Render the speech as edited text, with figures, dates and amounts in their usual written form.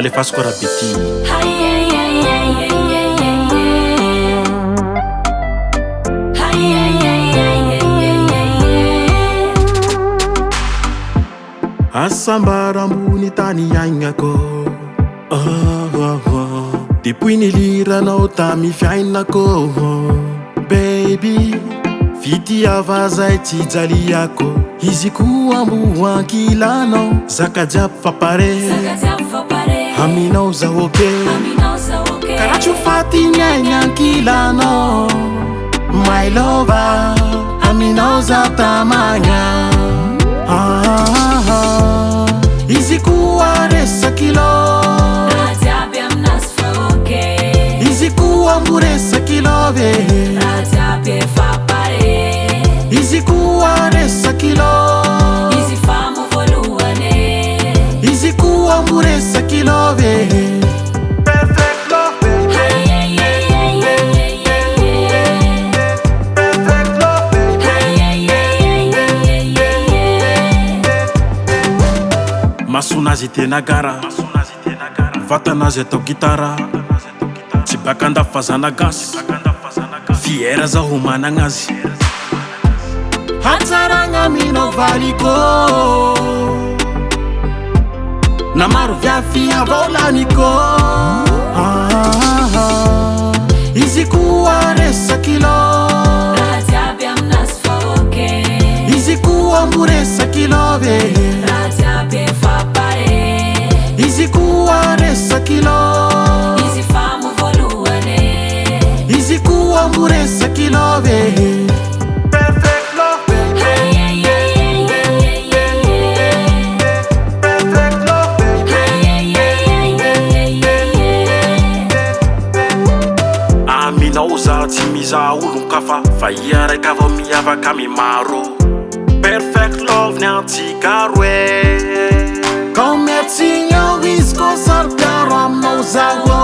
alefasiko raha bety asambara-mbony tany aignako depuis niliranao tamy fiainako baby vity avazay tsy jaliako izy koa ambo ankilanao zaka jiaby fa pare aminao za oke karaha tsy ho faty ny aigny ankilanao my lova aminao za tamagna izy koa resakilo izy koa ambo resakilo ve izy koa resakilo izy koa ambo resakilo ve perfect love perfect love masonazy tena gara vatanazy atao gitara tsy baka andafazana gasy fiera zaho managnazy hatsaragna aminao valiko na maro viafy avaolaniko izy koa resakilo izy koa ambo resakilo ve izy koa resakilo izy koa ambo resakilo ve perfect love perfect love aminao za tsy mizaha olon-kafa fa ia raika avao miavaka amy maro perfect love ny antsikaroe kao miatsigny ao izy koa sarikaro aminao zaho